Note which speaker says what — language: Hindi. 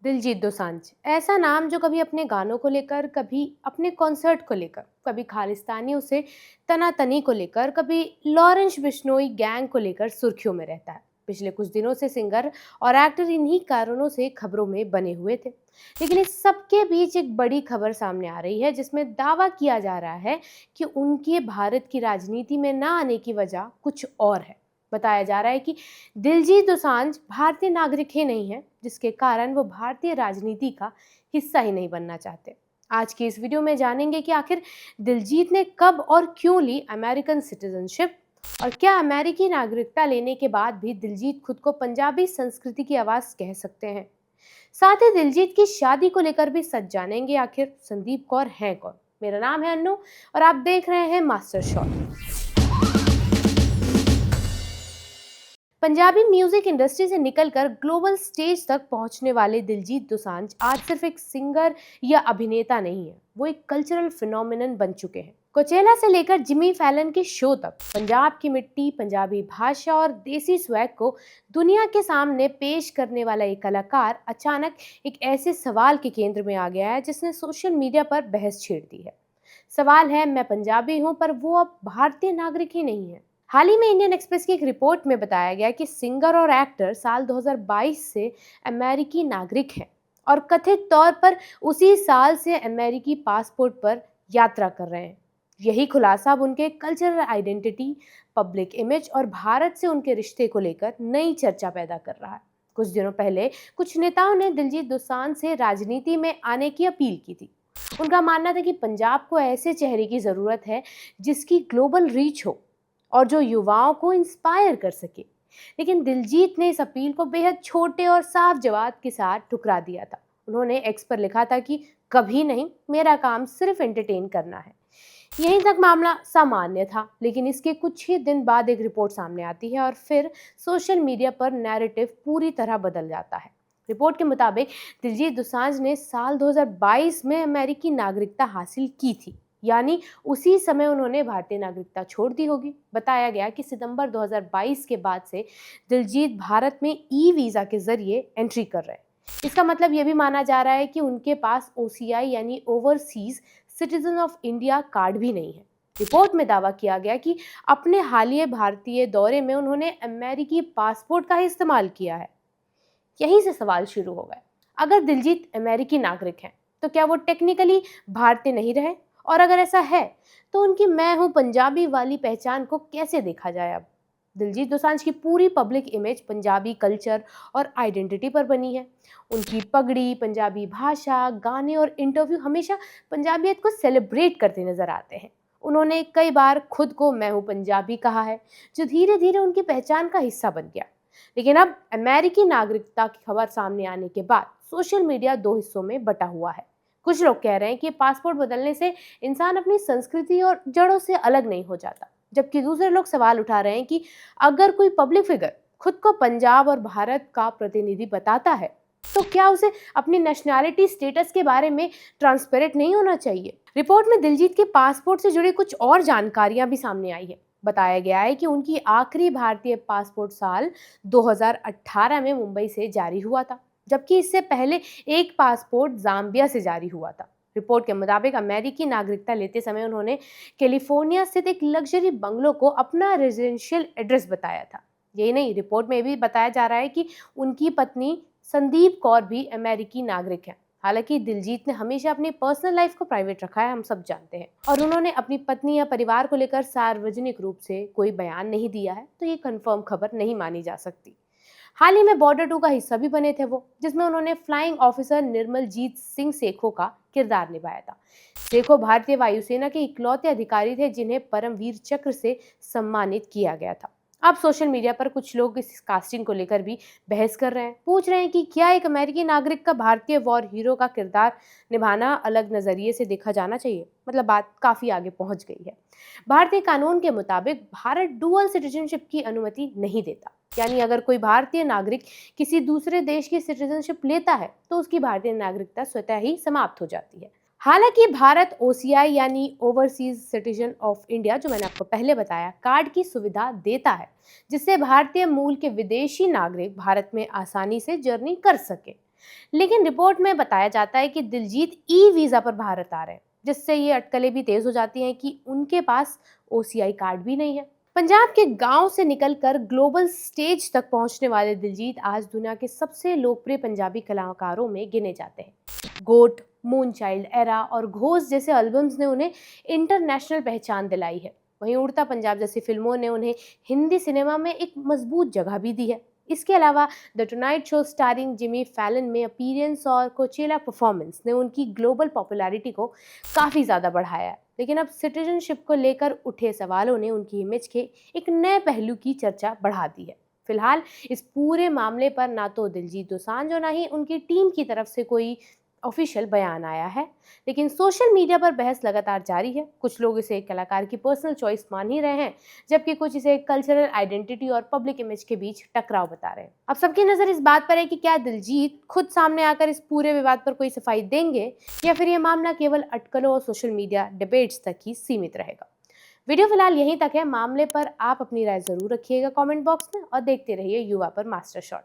Speaker 1: दिलजीत दोसांझ ऐसा नाम जो कभी अपने गानों को लेकर, कभी अपने कॉन्सर्ट को लेकर, कभी खालिस्तानियों से तनातनी को लेकर, कभी लॉरेंस बिश्नोई गैंग को लेकर सुर्खियों में रहता है। पिछले कुछ दिनों से सिंगर और एक्टर इन्हीं कारणों से खबरों में बने हुए थे। लेकिन इस सबके बीच एक बड़ी खबर सामने आ रही है जिसमें दावा किया जा रहा है कि उनके भारत की राजनीति में न आने की वजह कुछ और है। बताया जा रहा है कि दिलजीत दोसांझ भारतीय नागरिक ही नहीं है, जिसके कारण वो भारतीय राजनीति का हिस्सा ही नहीं बनना चाहते। आज की इस वीडियो में जानेंगे कि आखिर दिलजीत ने कब और क्यों ली अमेरिकन सिटीजनशिप, और क्या अमेरिकी नागरिकता लेने के बाद भी दिलजीत खुद को पंजाबी संस्कृति की आवाज कह सकते हैं। साथ ही दिलजीत की शादी को लेकर भी सच जानेंगे, आखिर संदीप कौर हैं कौन। मेरा नाम है अन्नू और आप देख रहे हैं master shot. Punjabi music industry से निकलकर ग्लोबल स्टेज तक पहुंचने वाले दिलजीत दोसांझ आज सिर्फ एक सिंगर या अभिनेता नहीं है, वो एक कल्चरल फिनोमिनन बन चुके हैं। कोचेला से लेकर जिमी फैलन के शो तक पंजाब की मिट्टी, पंजाबी भाषा और देसी स्वैग को दुनिया के सामने पेश करने वाला एक कलाकार अचानक एक ऐसे सवाल के केंद्र में आ गया है जिसने सोशल मीडिया पर बहस छेड़ दी है। सवाल है, मैं पंजाबी हूँ पर वो अब भारतीय नागरिक ही नहीं है। हाल ही में इंडियन एक्सप्रेस की एक रिपोर्ट में बताया गया कि सिंगर और एक्टर साल 2022 से अमेरिकी नागरिक हैं और कथित तौर पर उसी साल से अमेरिकी पासपोर्ट पर यात्रा कर रहे हैं। यही खुलासा अब उनके कल्चरल आइडेंटिटी, पब्लिक इमेज और भारत से उनके रिश्ते को लेकर नई चर्चा पैदा कर रहा है। कुछ दिनों पहले कुछ नेताओं ने दिलजीत दोसांझ से राजनीति में आने की अपील की थी। उनका मानना था कि पंजाब को ऐसे चेहरे की जरूरत है जिसकी ग्लोबल रीच हो और जो युवाओं को इंस्पायर कर सके। लेकिन दिलजीत ने इस अपील को बेहद छोटे और साफ जवाब के साथ ठुकरा दिया था। उन्होंने एक्स पर लिखा था कि कभी नहीं, मेरा काम सिर्फ एंटरटेन करना है। यहीं तक मामला सामान्य था, लेकिन इसके कुछ ही दिन बाद एक रिपोर्ट सामने आती है और फिर सोशल मीडिया पर नैरेटिव पूरी तरह बदल जाता है। रिपोर्ट के मुताबिक दिलजीत दोसांझ ने साल 2022 में अमेरिकी नागरिकता हासिल की थी, यानी उसी समय उन्होंने भारतीय नागरिकता छोड़ दी होगी। बताया गया कि सितंबर 2022 के बाद से दिलजीत भारत में ई वीज़ा के जरिए एंट्री कर रहे हैं। इसका मतलब ये भी माना जा रहा है कि उनके पास ओसीआई यानी overseas citizen of India card भी नहीं है। रिपोर्ट में दावा किया गया कि अपने हालिया भारतीय दौरे में उन्होंने अमेरिकी पासपोर्ट का ही इस्तेमाल किया है। यहीं से सवाल शुरू हो गए, अगर दिलजीत अमेरिकी नागरिक हैं तो क्या वो टेक्निकली भारतीय नहीं रहे? और अगर ऐसा है तो उनकी मैं हूं पंजाबी वाली पहचान को कैसे देखा जाए? अब दिलजीत दोसांझ की पूरी पब्लिक इमेज पंजाबी कल्चर और आइडेंटिटी पर बनी है। उनकी पगड़ी, पंजाबी भाषा, गाने और इंटरव्यू हमेशा पंजाबियत को सेलिब्रेट करते नजर आते हैं। उन्होंने कई बार खुद को मैं हूं पंजाबी कहा है, जो धीरे धीरे उनकी पहचान का हिस्सा बन गया। लेकिन अब अमेरिकी नागरिकता की खबर सामने आने के बाद सोशल मीडिया दो हिस्सों में बटा हुआ है। कुछ लोग कह रहे हैं कि पासपोर्ट बदलने से इंसान अपनी संस्कृति और जड़ों से अलग नहीं हो जाता, जबकि दूसरे लोग सवाल उठा रहे हैं कि अगर कोई पब्लिक फिगर खुद को पंजाब और भारत का प्रतिनिधि बताता है तो क्या उसे अपनी नेशनैलिटी स्टेटस के बारे में ट्रांसपेरेंट नहीं होना चाहिए? रिपोर्ट में दिलजीत के पासपोर्ट से जुड़ी कुछ और जानकारियां भी सामने आई है। बताया गया है कि उनकी आखिरी भारतीय पासपोर्ट साल 2018 में मुंबई से जारी हुआ था, जबकि इससे पहले एक पासपोर्ट जाम्बिया से जारी हुआ था। रिपोर्ट के मुताबिक अमेरिकी नागरिकता लेते समय उन्होंने कैलिफोर्निया स्थित एक लग्जरी बंगलो को अपना रेजिडेंशियल एड्रेस बताया था। यही नहीं, रिपोर्ट में भी बताया जा रहा है कि उनकी पत्नी संदीप कौर भी अमेरिकी नागरिक हैं। हालांकि दिलजीत ने हमेशा अपनी पर्सनल लाइफ को प्राइवेट रखा है, हम सब जानते हैं, और उन्होंने अपनी पत्नी या परिवार को लेकर सार्वजनिक रूप से कोई बयान नहीं दिया है, तो ये कंफर्म खबर नहीं मानी जा सकती। हाल ही में बॉर्डर 2 का हिस्सा भी बने थे वो, जिसमें उन्होंने फ्लाइंग ऑफिसर निर्मलजीत सिंह सेखो का किरदार निभाया था। सेखो भारतीय वायुसेना के इकलौते अधिकारी थे जिन्हें परमवीर चक्र से सम्मानित किया गया था। अब सोशल मीडिया पर कुछ लोग इस कास्टिंग को लेकर भी बहस कर रहे हैं, पूछ रहे हैं कि क्या एक अमेरिकी नागरिक का भारतीय वॉर हीरो का किरदार निभाना अलग नजरिए से देखा जाना चाहिए? मतलब बात काफी आगे पहुंच गई है। भारतीय कानून के मुताबिक भारत डुअल सिटीजनशिप की अनुमति नहीं देता, यानी अगर कोई भारतीय नागरिक किसी दूसरे देश की सिटीजनशिप लेता है तो उसकी भारतीय नागरिकता स्वतः ही समाप्त हो जाती है। हालांकि भारत ओसीआई यानी ओवरसीज सिटीजन ऑफ इंडिया, जो मैंने आपको पहले बताया, कार्ड की सुविधा देता है, जिससे भारतीय मूल के विदेशी नागरिक भारत में आसानी से जर्नी कर सके। लेकिन रिपोर्ट में बताया जाता है कि दिलजीत ई वीजा पर भारत आ रहे हैं, जिससे ये अटकलें भी तेज हो जाती हैं कि उनके पास ओसीआई कार्ड भी नहीं है। पंजाब के गांव से निकलकर ग्लोबल स्टेज तक पहुंचने वाले दिलजीत आज दुनिया के सबसे लोकप्रिय पंजाबी कलाकारों में गिने जाते हैं। गोट, मून चाइल्ड, एरा और घोष जैसे एल्बम्स ने उन्हें इंटरनेशनल पहचान दिलाई है। वहीं उड़ता पंजाब जैसी फिल्मों ने उन्हें हिंदी सिनेमा में एक मजबूत जगह भी दी है। इसके अलावा the tonight show starring Jimmy Fallon में अपीयरेंस और कोचेला परफॉर्मेंस ने उनकी ग्लोबल पॉपुलैरिटी को काफ़ी ज़्यादा बढ़ाया है। लेकिन अब सिटीजनशिप को लेकर उठे सवालों ने उनकी इमेज के एक नए पहलू की चर्चा बढ़ा दी है। फिलहाल इस पूरे मामले पर ना तो दिलजीत दोसांझ और ना ही उनकी टीम की तरफ से कोई ऑफिशियल बयान आया है, लेकिन सोशल मीडिया पर बहस लगातार जारी है। कुछ लोग इसे एक कलाकार की पर्सनल चॉइस मान ही रहे हैं, जबकि कुछ इसे कल्चरल आइडेंटिटी और पब्लिक इमेज के बीच टकराव बता रहे हैं। अब सबकी नजर इस बात पर है कि क्या दिलजीत खुद सामने आकर इस पूरे विवाद पर कोई सफाई देंगे, या फिर यह मामला केवल अटकलों और सोशल मीडिया डिबेट्स तक ही सीमित रहेगा। वीडियो फिलहाल यहीं तक है। मामले पर आप अपनी राय जरूर रखिएगा कमेंट बॉक्स में और देखते रहिए युवा पर मास्टर शॉट।